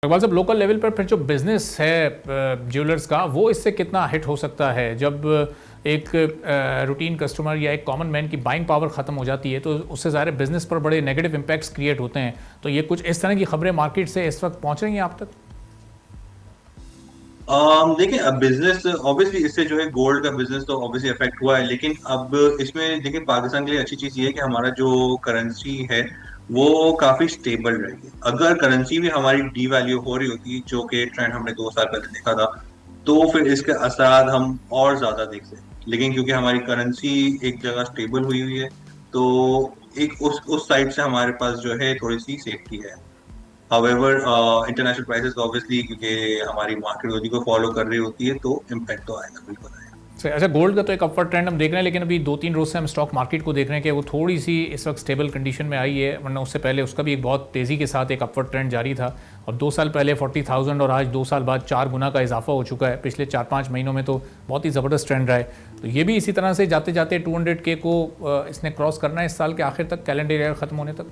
इकबाल साहब, local level पर फिर जो बिजनेस है ज्वेलर्स का, वो इससे कितना हिट हो सकता है जब एक रूटीन कस्टमर या एक कॉमन मैन की बाइंग पावर ख़त्म हो जाती है, तो उससे ज़ाहिर बिजनेस पर बड़े नेगेटिव इम्पैक्ट्स क्रिएट होते हैं। तो ये कुछ इस तरह की खबरें मार्केट से इस वक्त पहुंच रही हैं आप तक? देखिए, अब बिजनेस ऑब्वियसली इससे जो है गोल्ड का बिजनेस तो ऑब्वियसली अफेक्ट हुआ है, लेकिन अब इसमें देखिए पाकिस्तान के लिए अच्छी चीज ये है कि हमारा जो करेंसी है वो काफी स्टेबल रही है। अगर करेंसी भी हमारी डीवैल्यू हो रही होती, जो कि ट्रेंड हमने 2 साल पहले देखा था, तो फिर इसके असर हम और ज्यादा देख सकते। लेकिन क्योंकि हमारी करेंसी एक जगह स्टेबल हुई हुई है, तो एक उस साइड से हमारे पास जो है थोड़ी सी सेफ्टी है। हाउएवर इंटरनेशनल प्राइसेस ऑब्वियसली, क्योंकि हमारी मार्केट उसी को फॉलो कर रही होती है, तो इम्पैक्ट तो आएगा, बिल्कुल आएगा। अच्छा, गोल्ड का तो एक अपवर्ड ट्रेंड हम देख रहे हैं, लेकिन अभी 2-3 रोज से हम स्टॉक मार्केट को देख रहे हैं कि वो थोड़ी सी इस वक्त स्टेबल कंडीशन में आई है, वरना उससे पहले उसका भी एक बहुत तेज़ी के साथ एक अपवर्ड ट्रेंड जारी था। और 2 साल पहले 40,000 और आज 2 साल बाद 4 गुना का इजाफा हो चुका है। पिछले 4-5 महीनों में तो बहुत ही ज़बरदस्त ट्रेंड रहा है। तो ये भी इसी तरह से जाते जाते 200K को इसने क्रॉस करना है इस साल के आखिर तक, कैलेंडर ईयर ख़त्म होने तक।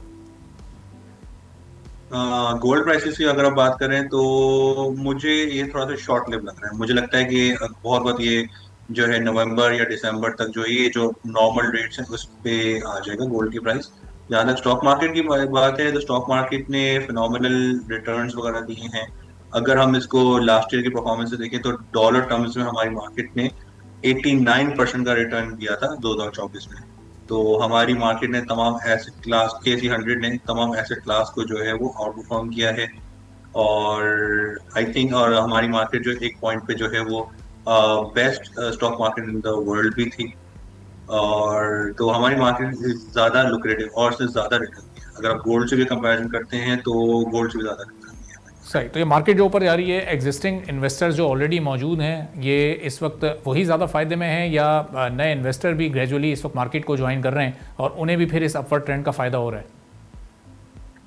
गोल्ड प्राइसेस की अगर आप बात करें तो मुझे ये थोड़ा सा शॉर्ट लिव लग रहा है। मुझे लगता है कि बहुत बहुत ये जो है नवंबर या दिसंबर तक जो ये जो नॉर्मल रेट्स हैं उस पे आ जाएगा गोल्ड की प्राइस। जहाँ तक स्टॉक मार्केट की बात है, तो स्टॉक मार्केट ने फिनोमिनल रिटर्न्स वगैरह दिए हैं। अगर हम इसको लास्ट ईयर की परफॉर्मेंस से देखें तो डॉलर टर्म्स में हमारी मार्केट ने 89% का रिटर्न दिया था 2024 में। तो हमारी मार्केट ने तमाम एसेट क्लास KC 100 ने तमाम एसेट क्लास को जो है वो आउट परफॉर्म किया है। और आई थिंक और हमारी मार्केट जो एक पॉइंट पे जो है वो best stock market in the world भी थी। और तो हमारी मार्केट ज्यादा लुक्रेटिव और से ज्यादा रिटर्न दिया। अगर आप गोल्ड से भी कंपैरिजन करते हैं तो गोल्ड से भी ज्यादा रिटर्न दिया हमारी सही। मार्केट तो ये मार्केट जो ऊपर जा रही है, एग्जिस्टिंग इन्वेस्टर्स जो ऑलरेडी मौजूद हैं, ये इस वक्त वही ज़्यादा फ़ायदे में हैं, या नए इन्वेस्टर भी ग्रेजुअली इस वक्त मार्केट को ज्वाइन कर रहे हैं और उन्हें भी फिर इस अपवर्ड ट्रेंड का फ़ायदा हो रहा है?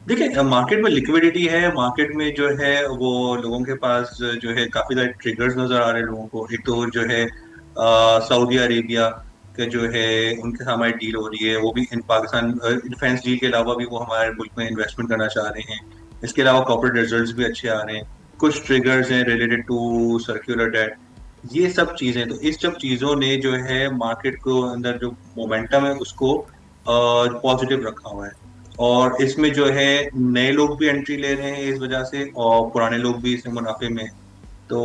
देखिए, मार्केट में लिक्विडिटी है। मार्केट में जो है वो लोगों के पास जो है काफी सारे ट्रिगर्स नजर आ रहे हैं लोगों को। एक तो जो है सऊदी अरेबिया के जो है उनके साथ हमारी डील हो रही है, वो भी इन पाकिस्तान डिफेंस डील के अलावा भी वो हमारे मुल्क में इन्वेस्टमेंट करना चाह रहे हैं। इसके अलावा कॉर्पोरेट रिजल्ट्स भी अच्छे आ रहे हैं। कुछ ट्रिगर्स हैं रिलेटेड टू सर्क्यूलर डेट। ये सब चीजें, तो इस सब चीजों ने जो है मार्केट को अंदर जो मोमेंटम है उसको पॉजिटिव रखा हुआ है। और इसमें जो है नए लोग भी एंट्री ले रहे हैं इस वजह से, और पुराने लोग भी इसमें मुनाफे में हैं। तो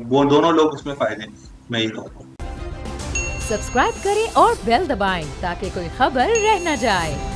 वो दोनों लोग इसमें फायदे में हैं, मैं ये कहूँगा। सब्सक्राइब करें और बेल दबाएं ताकि कोई खबर रह न जाए।